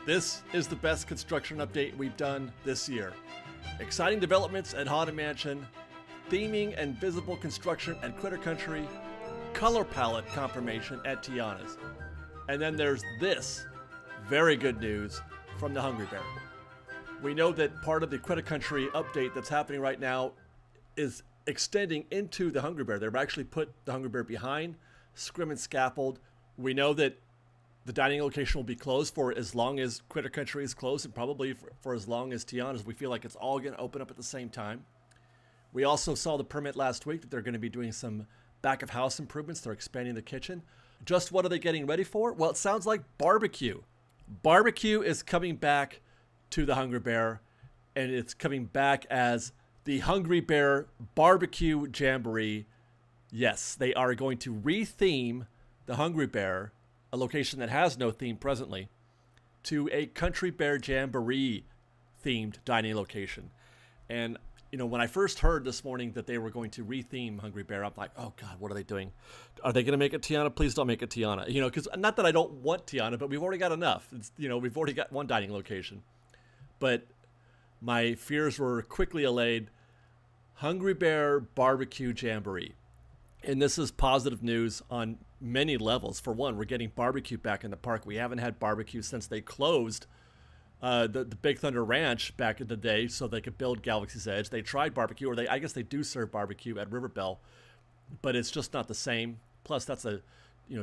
This is the best construction update we've done this year. Exciting developments at Haunted Mansion, theming and visible construction at Critter Country, color palette confirmation at Tianas. And then there's this very good news from the Hungry Bear. We know that part of the Critter Country update that's happening right now is extending into the Hungry Bear. They've actually put the Hungry Bear behind Scrim and Scaffold. We know that the dining location will be closed for as long as Critter Country is closed, and probably for as long as Tianas. We feel like it's all going to open up at the same time. We also saw the permit last week that they're going to be doing some back of house improvements. They're expanding the kitchen. Just what are they getting ready for? Well, it sounds like barbecue. Barbecue is coming back to the Hungry Bear, and it's coming back as the Hungry Bear Barbecue Jamboree. Yes, they are going to re-theme the Hungry Bear, a location that has no theme presently, to a Country Bear Jamboree themed dining location. And you know, when I first heard this morning that they were going to re-theme Hungry Bear, I'm like, oh God, what are they doing? Are they going to make it Tiana? Please don't make it Tiana. You know, because not that I don't want Tiana, but we've already got enough. It's, you know, we've already got one dining location. But my fears were quickly allayed. Hungry Bear Barbecue Jamboree. And this is positive news on many levels. For one, we're getting barbecue back in the park. We haven't had barbecue since they closed the Big Thunder Ranch back in the day so they could build Galaxy's Edge. They tried barbecue, or I guess they do serve barbecue at River Bell, but it's just not the same. Plus, that's a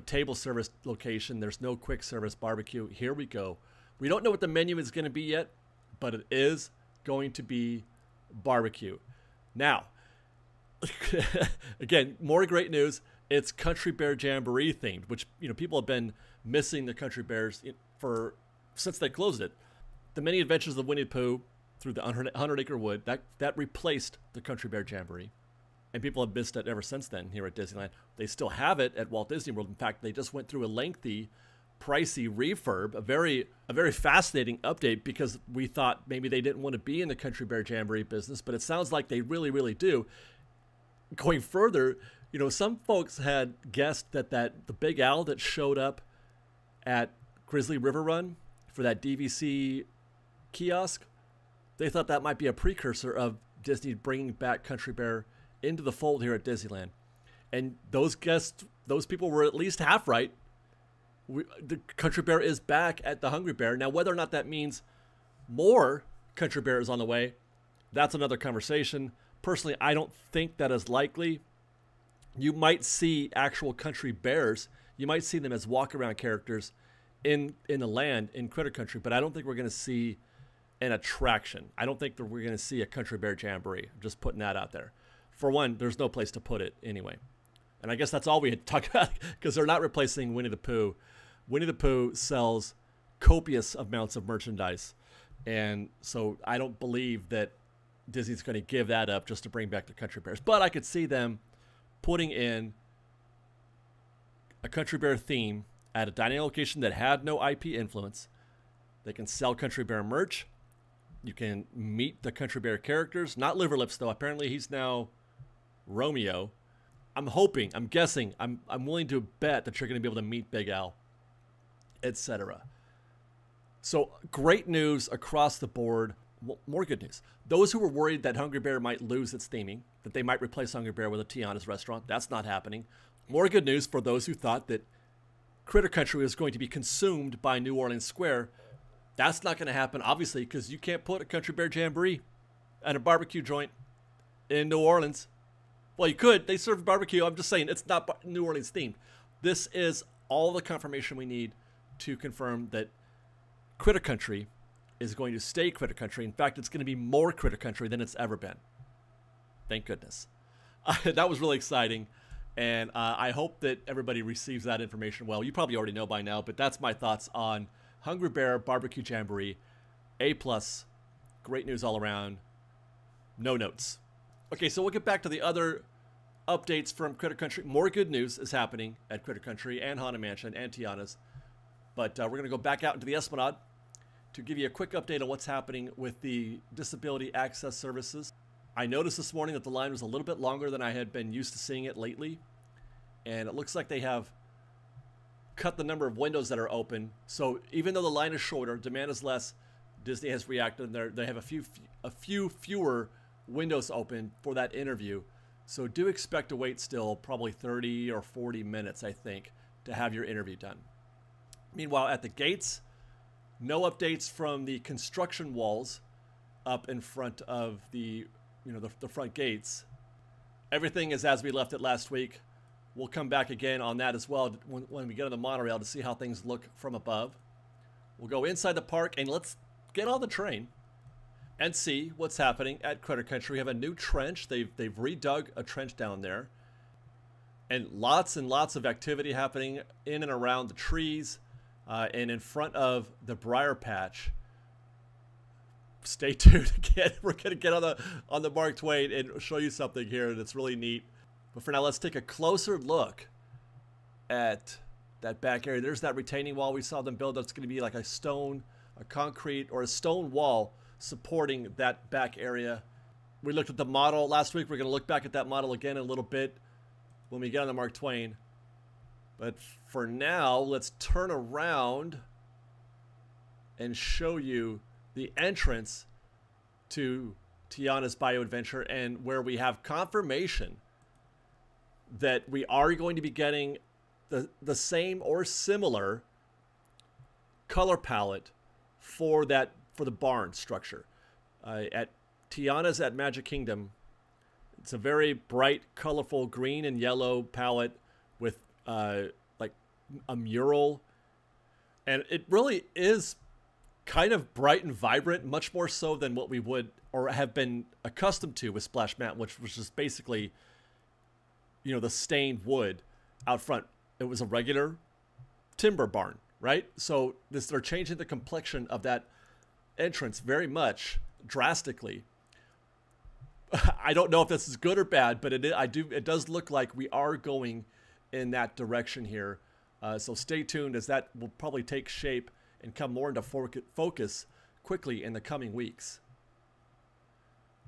table service location. There's no quick service barbecue. Here we go. We don't know what the menu is going to be yet, but it is going to be barbecue. Now, again, more great news. It's Country Bear Jamboree themed, which people have been missing the Country Bears since they closed it. The Many Adventures of Winnie the Pooh through the 100 Acre Wood that replaced the Country Bear Jamboree, and people have missed it ever since then here at Disneyland. They still have it at Walt Disney World. In fact, they just went through a lengthy, pricey refurb, a very fascinating update, because we thought maybe they didn't want to be in the Country Bear Jamboree business, but it sounds like they really, really do. Going further, some folks had guessed that the Big Owl that showed up at Grizzly River Run for that DVC kiosk, they thought that might be a precursor of Disney bringing back Country Bear into the fold here at Disneyland. And those people were at least half right. The Country Bear is back at the Hungry Bear. Now, whether or not that means more Country Bear is on the way, that's another conversation. Personally, I don't think that is likely. You might see actual Country Bears. You might see them as walk-around characters in the land in Critter Country, but I don't think we're going to see an attraction. I don't think that we're going to see a Country Bear Jamboree. I'm just putting that out there. For one, there's no place to put it anyway. And I guess that's all we had to talk about, because they're not replacing Winnie the Pooh. Winnie the Pooh sells copious amounts of merchandise, and so I don't believe that Disney's going to give that up just to bring back the Country Bears. But I could see them putting in a Country Bear theme at a dining location that had no IP influence. They can sell Country Bear merch. You can meet the Country Bear characters. Not Liverlips, though. Apparently he's now Romeo. I'm guessing, I'm willing to bet that you're going to be able to meet Big Al, etc. So great news across the board. More good news. Those who were worried that Hungry Bear might lose its theming, that they might replace Hungry Bear with a Tiana's restaurant, that's not happening. More good news for those who thought that Critter Country was going to be consumed by New Orleans Square. That's not going to happen, obviously, because you can't put a Country Bear Jamboree at a barbecue joint in New Orleans. Well, you could. They serve barbecue. I'm just saying it's not New Orleans themed. This is all the confirmation we need to confirm that Critter Country is going to stay Critter Country. In fact, it's going to be more Critter Country than it's ever been. Thank goodness. That was really exciting. And I hope that everybody receives that information well. You probably already know by now, but that's my thoughts on Hungry Bear Barbecue Jamboree. A+. Great news all around. No notes. Okay, so we'll get back to the other updates from Critter Country. More good news is happening at Critter Country and Haunted Mansion and Tiana's. But we're going to go back out into the Esplanade to give you a quick update on what's happening with the disability access services. I noticed this morning that the line was a little bit longer than I had been used to seeing it lately. And it looks like they have cut the number of windows that are open. So even though the line is shorter, demand is less, Disney has reacted, and they have a few fewer windows open for that interview. So do expect to wait still probably 30 or 40 minutes, I think, to have your interview done. Meanwhile, at the gates, no updates from the construction walls up in front of the front gates. Everything is as we left it last week. We'll come back again on that as well when we get on the monorail to see how things look from above. We'll go inside the park and let's get on the train and see what's happening at Critter Country. We have a new trench. They've redug a trench down there. And lots of activity happening in and around the trees and in front of the briar patch. Stay tuned again. We're going to get on the Mark Twain and show you something here that's really neat. But for now, let's take a closer look at that back area. There's that retaining wall we saw them build. That's going to be like a concrete or a stone wall supporting that back area. We looked at the model last week. We're going to look back at that model again in a little bit when we get on the Mark Twain. But for now, let's turn around and show you the entrance to Tianas Bayou Adventure, and where we have confirmation that we are going to be getting the same or similar color palette for the barn structure. At Tiana's at Magic Kingdom, it's a very bright, colorful green and yellow palette with like a mural, and it really is kind of bright and vibrant, much more so than what we would or have been accustomed to with Splash Mountain, which was just basically, the stained wood out front. It was a regular timber barn, right? So they're changing the complexion of that entrance very drastically. I don't know if this is good or bad, but it does look like we are going in that direction here. So stay tuned, as that will probably take shape and come more into focus quickly in the coming weeks.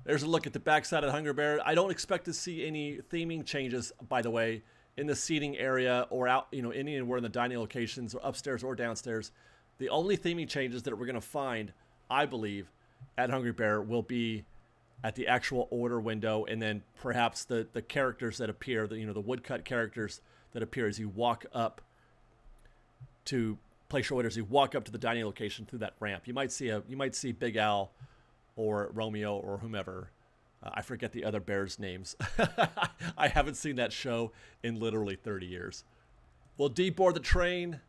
There's a look at the backside of Hunger Bear. I don't expect to see any theming changes, by the way, in the seating area or out, anywhere in the dining locations or upstairs or downstairs. The only theming changes that we're going to find, I believe, at Hungry Bear will be at the actual order window, and then perhaps the characters that appear, the woodcut characters that appear as you walk up to place your orders. You walk up to the dining location through that ramp. You might see Big Al or Romeo or whomever. I forget the other bears' names. I haven't seen that show in literally 30 years. We'll deboard the train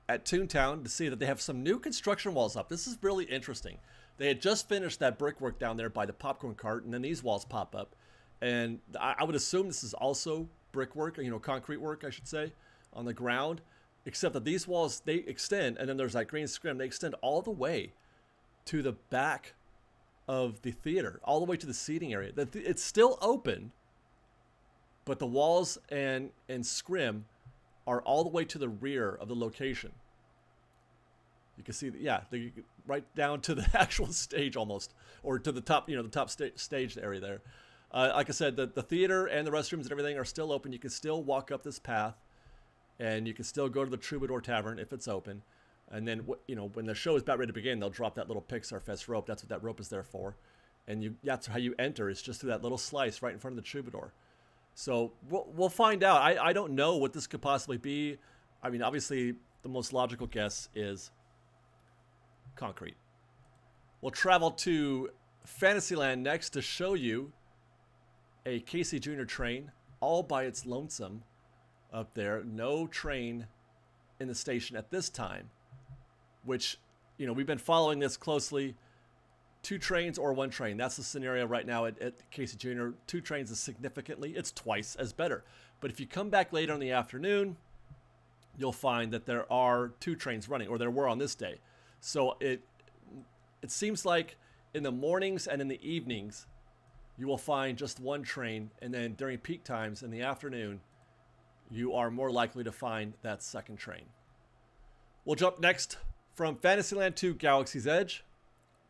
at Toontown to see that they have some new construction walls up. This is really interesting. They had just finished that brickwork down there by the popcorn cart, and then these walls pop up. And I would assume this is also brickwork, concrete work, I should say, on the ground. Except that these walls, they extend, and then there's that green scrim. They extend all the way to the back of the theater, all the way to the seating area. It's still open, but the walls and scrim are all the way to the rear of the location. You can see, right down to the actual stage almost, or to the top, the top stage area there. Like I said, the theater and the restrooms and everything are still open. You can still walk up this path. And you can still go to the Troubadour Tavern if it's open. And then, when the show is about ready to begin, they'll drop that little Pixar Fest rope. That's what that rope is there for. And that's how you enter. It's just through that little slice right in front of the Troubadour. So we'll find out. I don't know what this could possibly be. I mean, obviously, the most logical guess is concrete. We'll travel to Fantasyland next to show you a Casey Jr. train all by its lonesome up there. No train in the station at this time, which, we've been following this closely. 2 trains or 1 train. That's the scenario right now at Casey Jr. 2 trains is it's twice as better. But if you come back later in the afternoon, you'll find that there are 2 trains running, or there were on this day. So it seems like in the mornings and in the evenings, you will find just 1 train, and then during peak times in the afternoon, you are more likely to find that 2nd train. We'll jump next from Fantasyland to Galaxy's Edge,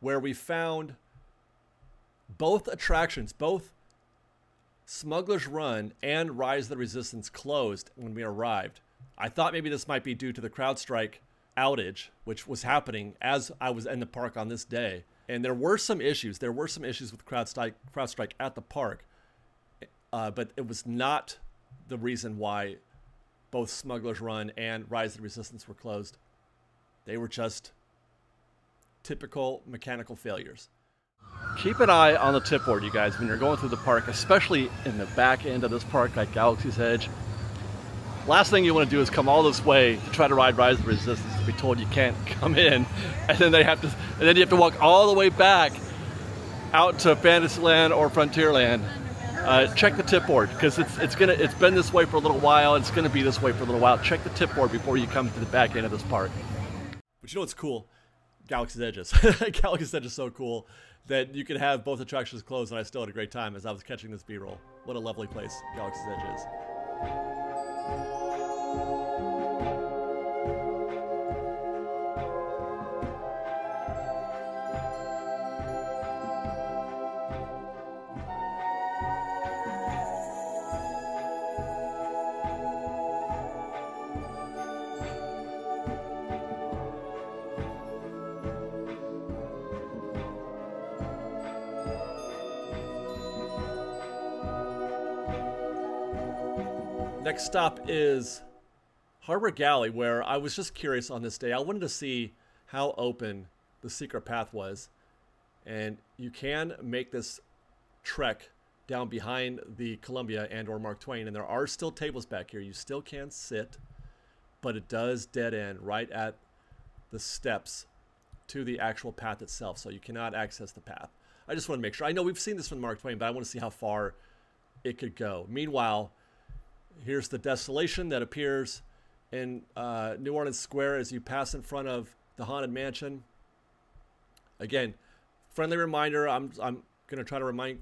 where we found both attractions, both Smuggler's Run and Rise of the Resistance, closed when we arrived. I thought maybe this might be due to the CrowdStrike outage, which was happening as I was in the park on this day. And there were some issues. There were some issues with CrowdStrike at the park. But it was not the reason why both Smuggler's Run and Rise of the Resistance were closed. They were just typical mechanical failures. Keep an eye on the tip board, you guys, when you're going through the park, especially in the back end of this park, like Galaxy's Edge. Last thing you want to do is come all this way to try to ride Rise of the Resistance to be told you can't come in, and then you have to walk all the way back out to Fantasyland or Frontierland. Check the tip board, because it's been this way for a little while. It's gonna be this way for a little while. Check the tip board before you come to the back end of this park. But you know what's cool? Galaxy's Edge is. Galaxy's Edge is so cool that you could have both attractions closed, and I still had a great time as I was catching this B-roll. What a lovely place Galaxy's Edge is. Next stop is Harbor Galley, where I was just curious on this day. I wanted to see how open the secret path was. And you can make this trek down behind the Columbia and or Mark Twain. And there are still tables back here. You still can sit, but it does dead end right at the steps to the actual path itself. So you cannot access the path. I just want to make sure. I know we've seen this from Mark Twain, but I want to see how far it could go. Meanwhile, here's the desolation that appears in New Orleans Square as you pass in front of the Haunted Mansion. Again, friendly reminder, I'm going to try to remind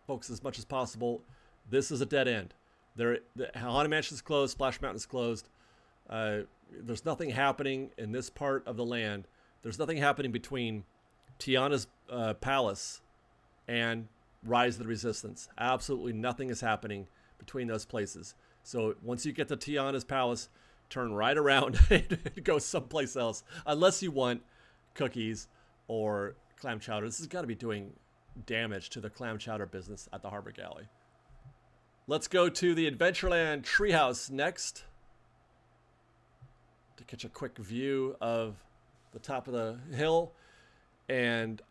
folks as much as possible, this is a dead end. The Haunted Mansion is closed, Splash Mountain is closed. There's nothing happening in this part of the land. There's nothing happening between Tiana's Palace and Rise of the Resistance. Absolutely nothing is happening between those places. So once you get to Tiana's Palace, turn right around and go someplace else, unless you want cookies or clam chowder. This has got to be doing damage to the clam chowder business at the Harbor Galley. Let's go to the Adventureland Treehouse next to catch a quick view of the top of the hill. And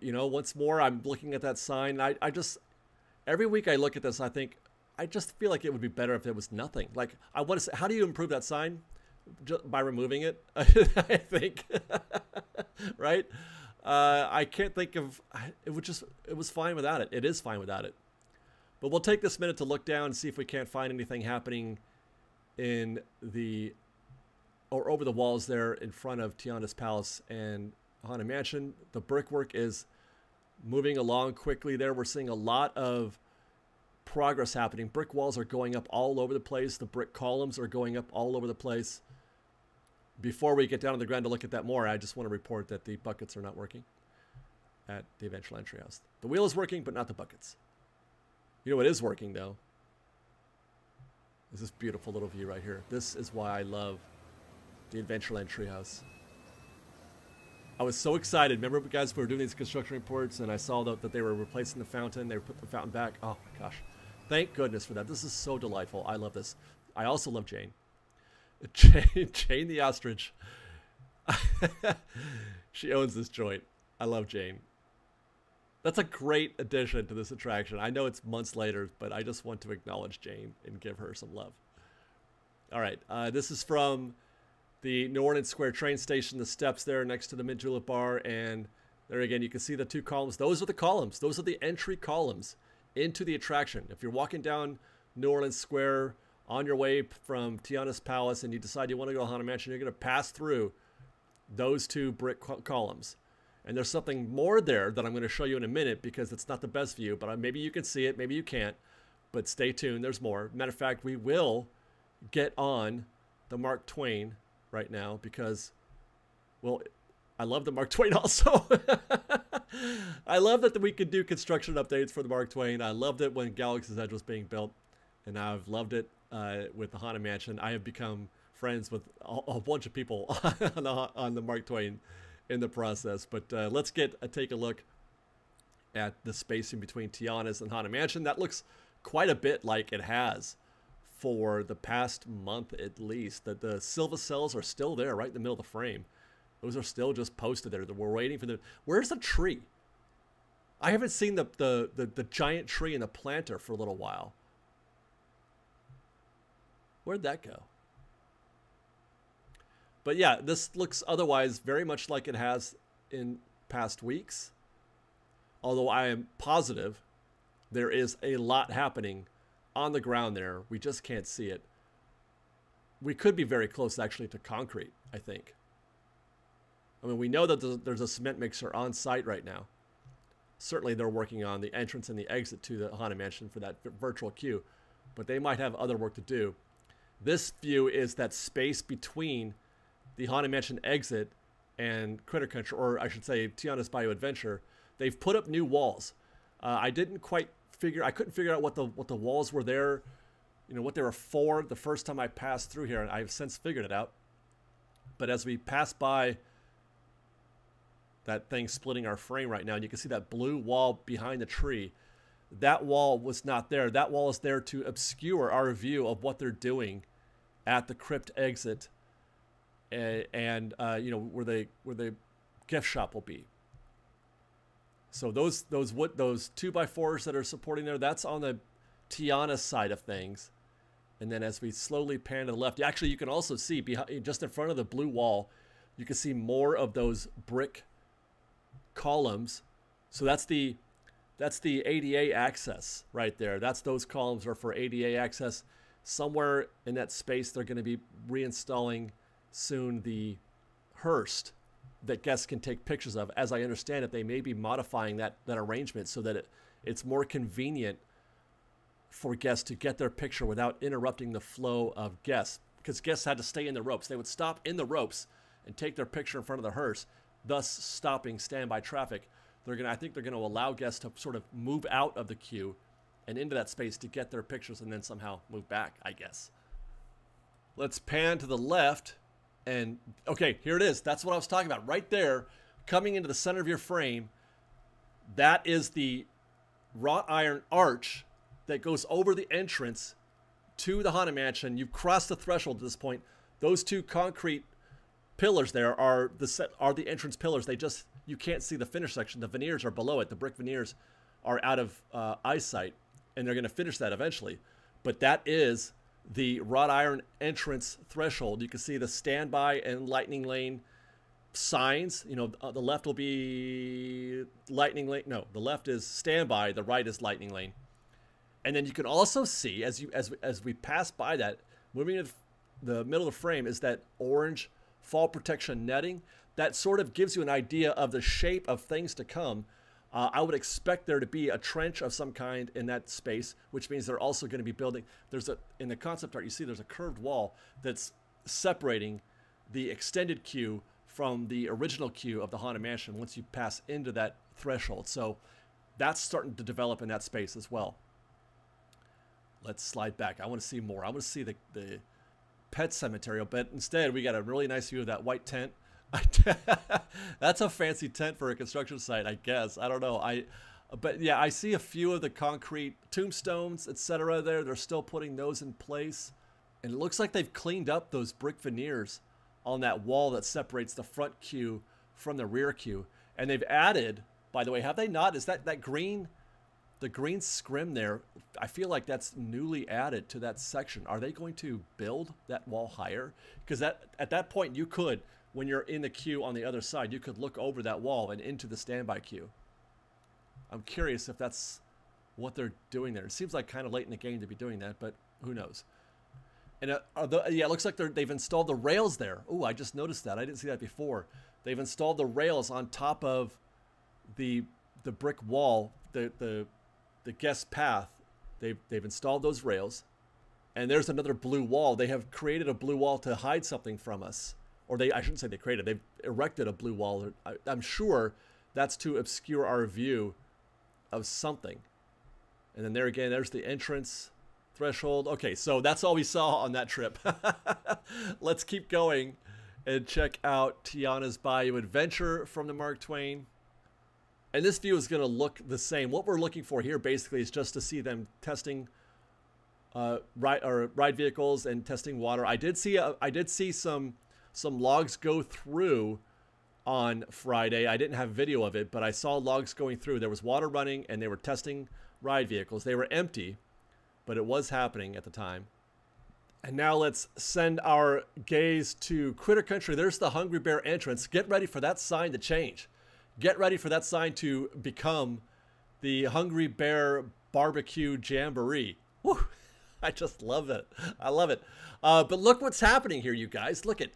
you know, once more, I'm looking at that sign. I just, every week I look at this, I think, I just feel like it would be better if there was nothing. Like, I want to say, how do you improve that sign? Just by removing it, I think. Right? I can't think of, it was fine without it. It is fine without it. But we'll take this minute to look down and see if we can't find anything happening in the, or over the walls there in front of Tiana's Palace and Haunted Mansion. The brickwork is moving along quickly there. We're seeing a lot of progress happening. Brick walls are going up all over the place. The brick columns are going up all over the place. Before we get down to the ground to look at that more, I just want to report that the buckets are not working at the Adventureland Treehouse. The wheel is working, but not the buckets. You know what is working, though? Is this beautiful little view right here. This is why I love the Adventureland Treehouse. I was so excited. Remember, guys, we were doing these construction reports, and I saw that they were replacing the fountain. They put the fountain back. Oh, my gosh. Thank goodness for that. This is so delightful. I love this. I also love Jane. Jane the ostrich. She owns this joint. I love Jane. That's a great addition to this attraction. I know it's months later, but I just want to acknowledge Jane and give her some love. All right. This is from the New Orleans Square train station, the steps there next to the Mint Julep Bar. And there again, you can see the two columns. Those are the columns. Those are the entry columns into the attraction. If you're walking down New Orleans Square on your way from Tiana's Palace and you decide you want to go to Haunted Mansion, you're going to pass through those two brick columns. And there's something more there that I'm going to show you in a minute because it's not the best view, but maybe you can see it, maybe you can't. But stay tuned, there's more. Matter of fact, we will get on the Mark Twain right now because, well, I love the Mark Twain also. I love that we could do construction updates for the Mark Twain. I loved it when Galaxy's Edge was being built, and I've loved it with the Haunted Mansion. I have become friends with a bunch of people on the Mark Twain in the process. But let's take a look at the spacing between Tianas and Haunted Mansion. That looks quite a bit like it has for the past month at least. The Silva cells are still there right in the middle of the frame. Those are still just posted there. We're waiting for where's the tree? I haven't seen the giant tree and the planter for a little while. Where'd that go? But yeah, this looks otherwise very much like it has in past weeks. Although I am positive there is a lot happening on the ground there. We just can't see it. We could be very close actually to concrete, I think. I mean, we know that there's a cement mixer on site right now. Certainly they're working on the entrance and the exit to the Haunted Mansion for that virtual queue, but they might have other work to do. This view is that space between the Haunted Mansion exit and Critter Country, or I should say Tianas Bayou Adventure. They've put up new walls. I couldn't figure out what the walls were there, what they were for the first time I passed through here, and I've since figured it out. But as we pass by that thing splitting our frame right now, and you can see that blue wall behind the tree, that wall was not there. That wall is there to obscure our view of what they're doing at the crypt exit and where the gift shop will be. So those 2x4s that are supporting there, that's on the Tiana side of things. And then as we slowly pan to the left, actually you can also see just in front of the blue wall, you can see more of those brick columns. So that's the ADA access right there. Those columns are for ADA access. Somewhere in that space, they're going to be reinstalling soon the hearse that guests can take pictures of. As I understand it, they may be modifying that arrangement so that it's more convenient for guests to get their picture without interrupting the flow of guests, because guests had to stay in the ropes. They would stop in the ropes and take their picture in front of the hearse, thus stopping standby traffic. I think they're going to allow guests to sort of move out of the queue and into that space to get their pictures and then somehow move back, I guess. Let's pan to the left. And okay, here it is. That's what I was talking about. Right there, coming into the center of your frame, that is the wrought iron arch that goes over the entrance to the Haunted Mansion. You've crossed the threshold at this point. Those two concrete pillars there are the entrance pillars. You can't see the finish section. The veneers are below it. The brick veneers are out of eyesight, and they're going to finish that eventually. But that is the wrought iron entrance threshold. You can see the standby and lightning lane signs. The left will be lightning lane. No, the left is standby. The right is lightning lane. And then you can also see as we pass by that, moving to the middle of the frame, is that orange fall protection netting. That sort of gives you an idea of the shape of things to come. I would expect there to be a trench of some kind in that space, which means they're also going to be building. In the concept art, you see there's a curved wall that's separating the extended queue from the original queue of the Haunted Mansion once you pass into that threshold. So that's starting to develop in that space as well. Let's slide back. I want to see more. I want to see the pet cemetery, but instead we got a really nice view of that white tent. That's a fancy tent for a construction site, I guess. I don't know. But yeah, I see a few of the concrete tombstones, etc. there. They're still putting those in place. And it looks like they've cleaned up those brick veneers on that wall that separates the front queue from the rear queue. And they've added, by the way, have they not? Is that green, the green scrim there? I feel like that's newly added to that section. Are they going to build that wall higher? Because at that point you could, when you're in the queue on the other side, you could look over that wall and into the standby queue. I'm curious if that's what they're doing there. It seems like kind of late in the game to be doing that, but who knows? And it looks like they've installed the rails there. Oh, I just noticed that. I didn't see that before. They've installed the rails on top of the brick wall, the guest path. They've installed those rails, and there's another blue wall. They have created a blue wall to hide something from us. Or I shouldn't say they created, they've erected a blue wall. I'm sure that's to obscure our view of something. And then there again, there's the entrance threshold. Okay, so that's all we saw on that trip. Let's keep going and check out Tianas Bayou Adventure from the Mark Twain. And this view is going to look the same. What we're looking for here basically is just to see them testing ride vehicles and testing water. I did see some logs go through on Friday. I didn't have video of it, but I saw logs going through. There was water running and they were testing ride vehicles. They were empty, but it was happening at the time. And now let's send our gaze to Critter Country. There's the Hungry Bear entrance. Get ready for that sign to change. Get ready for that sign to become the Hungry Bear Barbecue Jamboree. Woo! I just love it. I love it. But look what's happening here, you guys. Look at,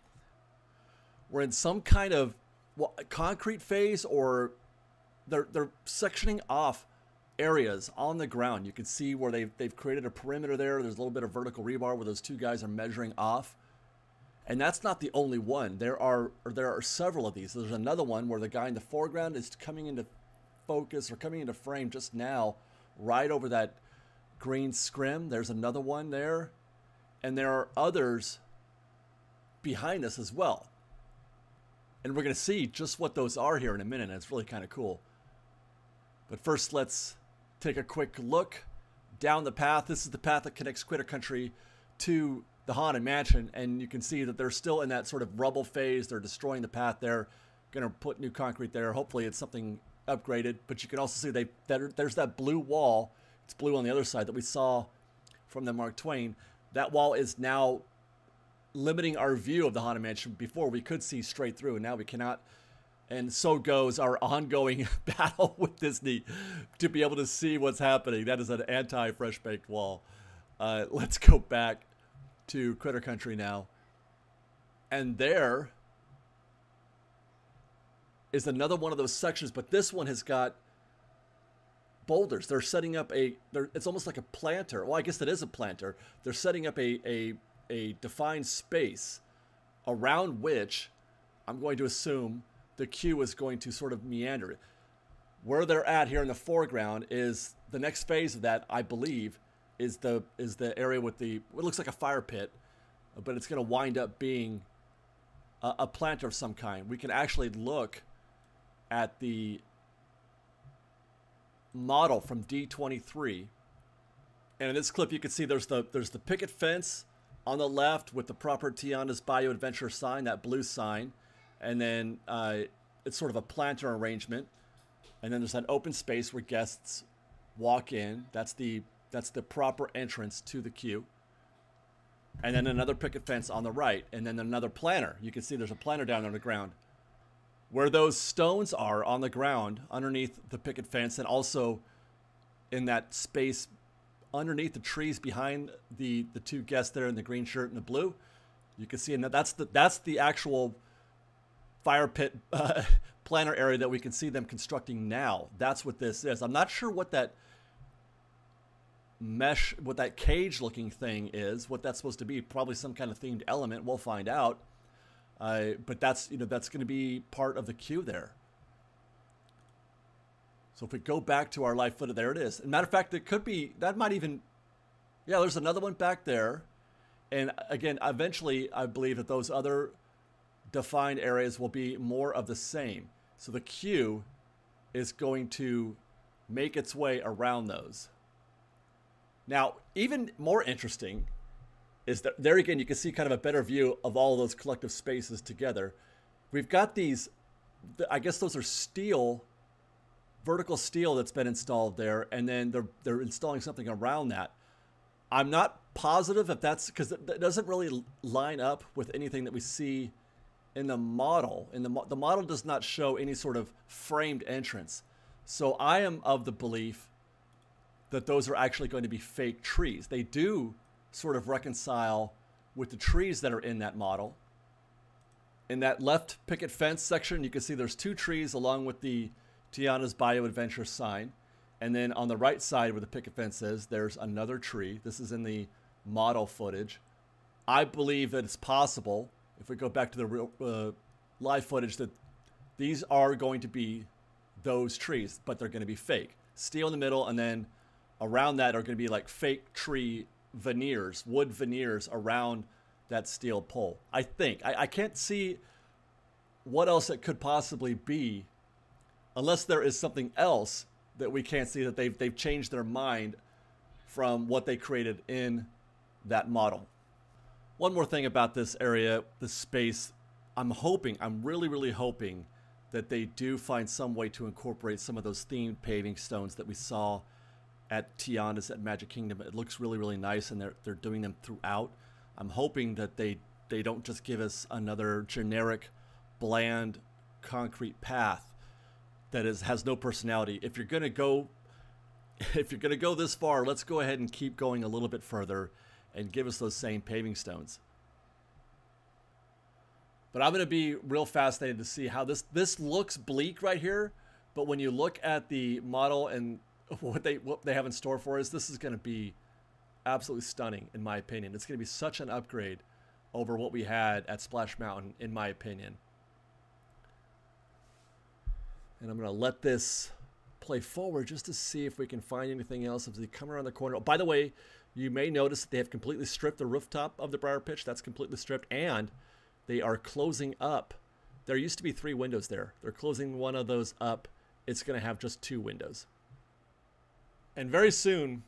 we're in some kind of concrete phase, or they're sectioning off areas on the ground. You can see where they've created a perimeter there. There's a little bit of vertical rebar where those two guys are measuring off. And that's not the only one. There are several of these. There's another one where the guy in the foreground is coming into focus or coming into frame just now, right over that green scrim. There's another one there. And there are others behind us as well. And we're going to see just what those are here in a minute. And it's really kind of cool. But first, let's take a quick look down the path. This is the path that connects Critter Country to the Haunted Mansion. And you can see that they're still in that sort of rubble phase. They're destroying the path there. Going to put new concrete there. Hopefully it's something upgraded. But you can also see there's that blue wall. It's blue on the other side that we saw from the Mark Twain. That wall is now limiting our view of the Haunted Mansion. Before we could see straight through, and now we cannot. And so goes our ongoing battle with Disney to be able to see what's happening. That is an anti-fresh baked wall. Let's go back to Critter Country now. And there is another one of those sections, but this one has got boulders. They're setting up it's almost like a planter. Well, I guess it is a planter. They're setting up a defined space around which I'm going to assume the queue is going to sort of meander. Where they're at here in the foreground is the next phase of that, I believe, is the area with what looks like a fire pit, but it's going to wind up being a planter of some kind. We can actually look at the model from D23, and in this clip you can see there's the picket fence on the left with the proper Tianas Bayou Adventure sign, that blue sign. And then it's sort of a planter arrangement. And then there's that open space where guests walk in. That's the proper entrance to the queue. And then another picket fence on the right. And then another planter. You can see there's a planter down on the ground. Where those stones are on the ground underneath the picket fence, and also in that space underneath the trees behind the two guests there in the green shirt and the blue, you can see, and that's the actual fire pit planter area that we can see them constructing now. That's what this is. I'm not sure what that mesh, what that cage looking thing is, what that's supposed to be. Probably some kind of themed element. We'll find out. But that's going to be part of the queue there. So if we go back to our live footage, there it is. As a matter of fact, it could be, that might even, yeah, there's another one back there. And again, eventually, I believe that those other defined areas will be more of the same. So the queue is going to make its way around those. Now, even more interesting is that there again, you can see kind of a better view of all of those collective spaces together. We've got these, I guess those are steel, vertical steel that's been installed there, and then they're installing something around that. I'm not positive if that's, because it doesn't really line up with anything that we see in the model. The model does not show any sort of framed entrance. So I am of the belief that those are actually going to be fake trees. They do sort of reconcile with the trees that are in that model. In that left picket fence section, you can see there's two trees along with the Tianas Bayou Adventure sign. And then on the right side where the picket fence is, there's another tree. This is in the model footage. I believe that it's possible, if we go back to the real live footage, that these are going to be those trees, but they're going to be fake. Steel in the middle, and then around that are going to be like fake tree veneers, wood veneers around that steel pole. I think. I can't see what else it could possibly be unless there is something else that we can't see, that they've changed their mind from what they created in that model. One more thing about this area, this space, I'm really, really hoping that they do find some way to incorporate some of those themed paving stones that we saw at Tianas at Magic Kingdom. It looks really, really nice, and they're doing them throughout. I'm hoping that they don't just give us another generic, bland, concrete path that has no personality. If you're gonna go this far, let's go ahead and keep going a little bit further and give us those same paving stones. But I'm going to be real fascinated to see how this looks bleak right here. But when you look at the model and what they have in store for us, this is going to be absolutely stunning, in my opinion. It's going to be such an upgrade over what we had at Splash Mountain, in my opinion. And I'm going to let this play forward just to see if we can find anything else as they come around the corner. Oh, by the way, you may notice that they have completely stripped the rooftop of the Briar Pitch. That's completely stripped, and they are closing up. There used to be 3 windows there. They're closing one of those up. It's going to have just 2 windows. And very soon,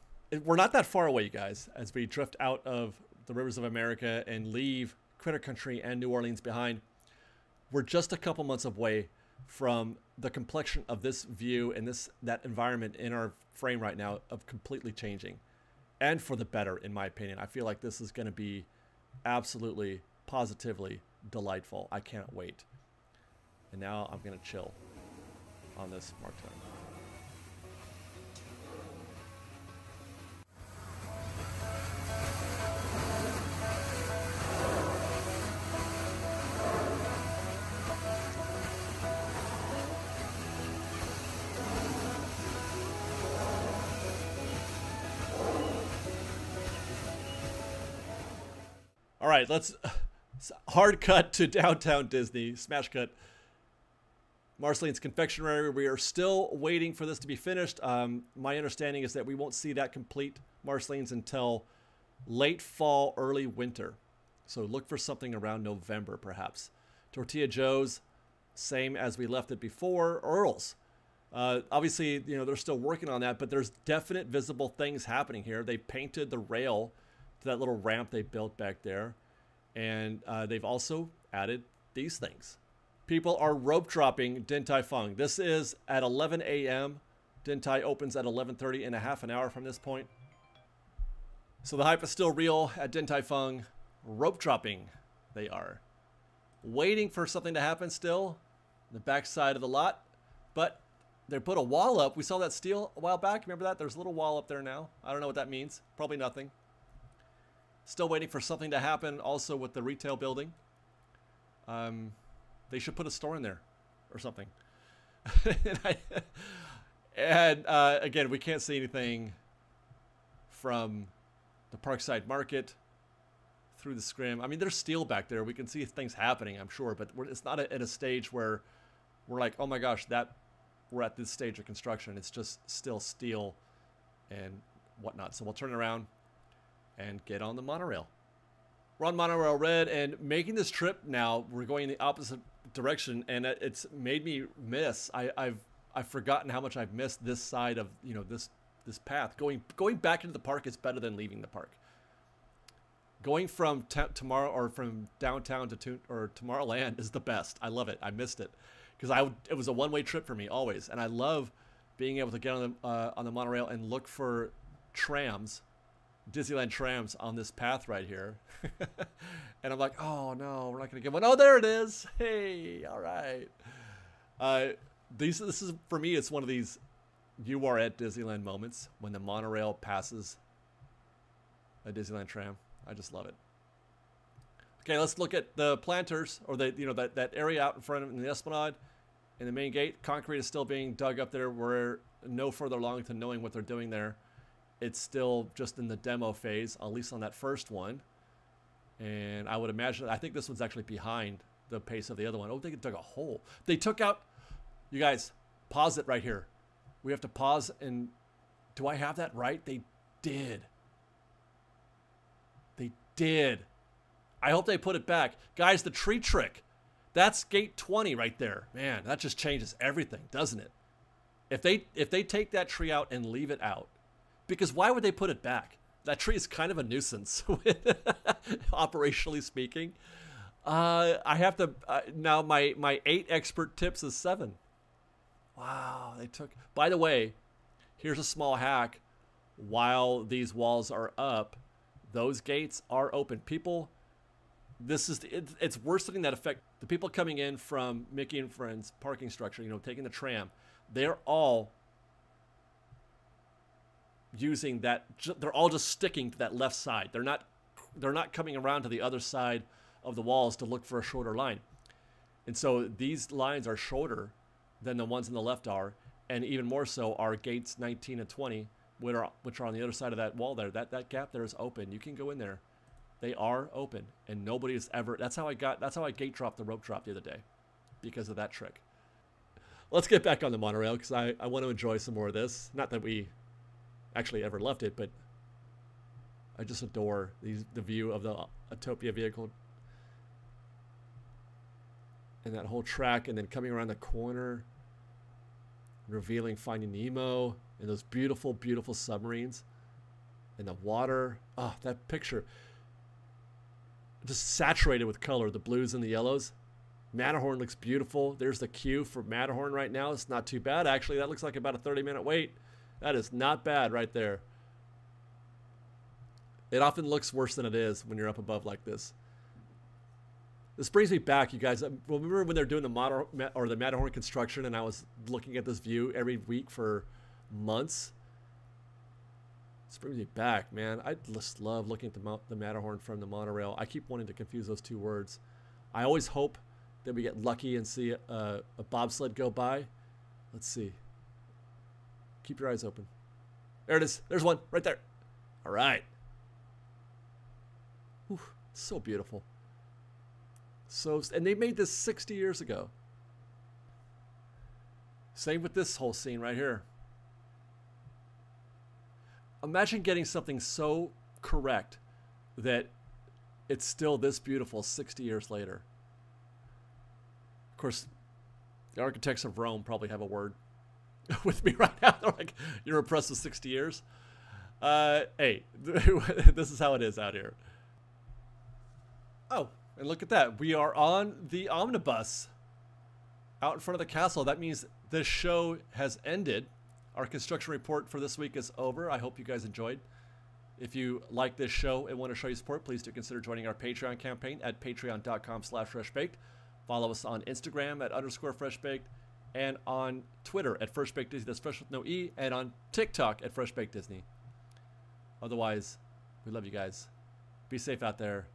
we're not that far away, you guys, as we drift out of the Rivers of America and leave Critter Country and New Orleans behind. We're just a couple months away from the complexion of this view and that environment in our frame right now of completely changing, and for the better, in my opinion. I feel like this is going to be absolutely, positively delightful. I can't wait. And now I'm going to chill on this Mark Twain. All right, let's hard cut to downtown Disney, smash cut. Marceline's Confectionery. We are still waiting for this to be finished. My understanding is that we won't see that complete Marceline's until late fall, early winter. So look for something around November, perhaps. Tortilla Joe's, same as we left it before. Earl's. Obviously, you know, they're still working on that, but there's definite visible things happening here. They painted the rail to that little ramp they built back there. And they've also added these things. People are rope dropping Din Tai Fung. This is at 11 a.m. Din Tai opens at 11:30 in a half an hour from this point. So the hype is still real at Din Tai Fung. Rope dropping they are. Waiting for something to happen still. The backside of the lot. But they put a wall up. We saw that steel a while back. Remember that? There's a little wall up there now. I don't know what that means. Probably nothing. Still waiting for something to happen also with the retail building. They should put a store in there or something. and again, we can't see anything from the Parkside Market through the scrim. I mean, there's steel back there. We can see things happening, I'm sure, but it's not at a stage where we're like, oh my gosh, we're at this stage of construction. It's just still steel and whatnot. So we'll turn around and get on the monorail. We're on Monorail Red, and making this trip now, we're going in the opposite direction, and it's made me miss. I've forgotten how much I've missed this side of, you know, this path. Going back into the park is better than leaving the park. Going from tomorrow or from downtown to Tomorrowland is the best. I love it. I missed it because it was a one-way trip for me always, and I love being able to get on the monorail and look for trams. Disneyland trams on this path right here. And I'm like, oh no, we're not gonna get one. Oh, there it is. Hey, all right. This is, for me, it's one of these you are at Disneyland moments when the monorail passes a Disneyland tram. I just love it. Okay, let's look at the planters, or that area out in front of the Esplanade and the main gate. Concrete is still being dug up there. We're no further along to knowing what they're doing there. It's still just in the demo phase, at least on that first one. And I would imagine, I think this one's actually behind the pace of the other one. Oh, they dug a hole. They took out, you guys, pause it right here. We have to pause, and do I have that right? They did. did. I hope they put it back. Guys, the tree trick. That's gate 20 right there. Man, that just changes everything, doesn't it? If they take that tree out and leave it out, because why would they put it back? That tree is kind of a nuisance, operationally speaking. I have to, now my 8 expert tips is 7. Wow, they took, by the way, here's a small hack. While these walls are up, those gates are open. People, it's worsening that effect. The people coming in from Mickey and Friends parking structure, taking the tram, they're all using that. They're all just sticking to that left side. They're not coming around to the other side of the walls to look for a shorter line. And so these lines are shorter than the ones on the left are, and even more so are gates 19 and 20, which are on the other side of that wall there. That gap there is open. You can go in there. They are open, and nobody has ever. That's how I gate dropped the rope drop the other day, because of that trick. Let's get back on the monorail, because I want to enjoy some more of this. Not that we actually ever left it, but I just adore the view of the Autopia vehicle and that whole track, and then coming around the corner, revealing Finding Nemo and those beautiful, beautiful submarines and the water. Oh, that picture. Just saturated with color, the blues and the yellows. Matterhorn looks beautiful. There's the queue for Matterhorn right now. It's not too bad, actually. That looks like about a 30-minute wait. That is not bad right there. It often looks worse than it is when you're up above like this. This brings me back, you guys. Remember when they're doing the Matterhorn construction, and I was looking at this view every week for months? This brings me back, man. I just love looking at the Matterhorn from the monorail. I keep wanting to confuse those two words. I always hope that we get lucky and see a bobsled go by. Let's see. Keep your eyes open. There it is. There's one right there. All right. Whew, so beautiful. And they made this 60 years ago. Same with this whole scene right here. Imagine getting something so correct that it's still this beautiful 60 years later. Of course, the architects of Rome probably have a word with me right now. They're like, you're impressed with 60 years? Hey, this is how it is out here. Oh, and look at that. We are on the omnibus out in front of the castle. That means this show has ended. Our construction report for this week is over. I hope you guys enjoyed. If you like this show and want to show your support, please do consider joining our Patreon campaign at patreon.com/freshbaked. Follow us on Instagram at _freshbaked, and on Twitter at freshbakedisney, that's fresh with no E, and on TikTok at freshbakedisney. Otherwise, we love you guys. Be safe out there.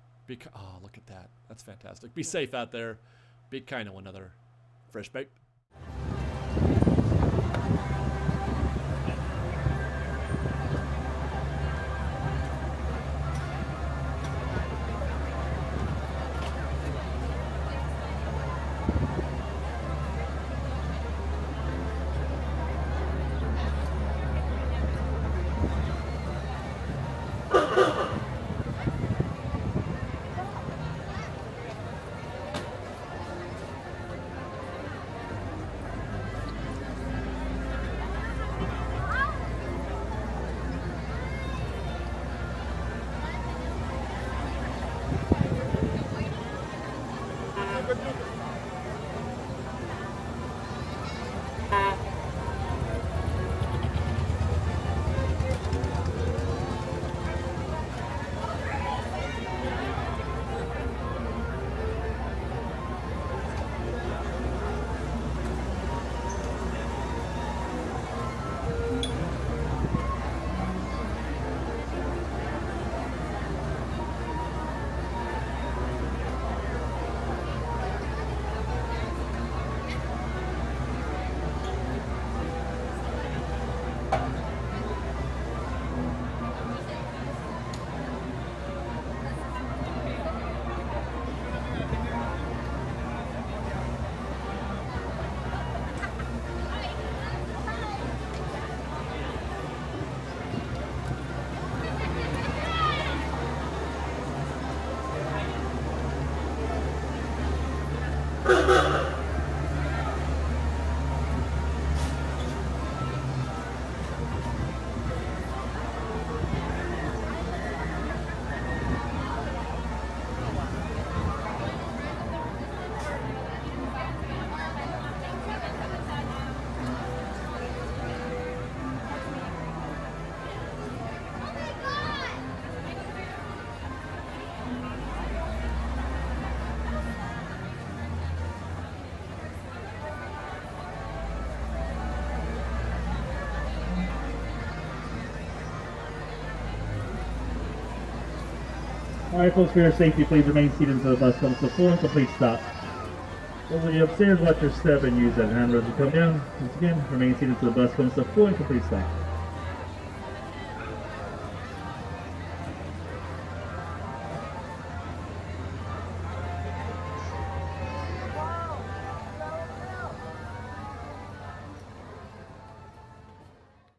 Oh, look at that. That's fantastic. Be safe out there. Be kind to one another. Fresh Baked. Alright folks, for your safety, please remain seated until the bus comes to a full and complete stop. Those of you upstairs, watch your step and use that handrail as you come down. Once again, remain seated until the bus comes to a full and complete stop.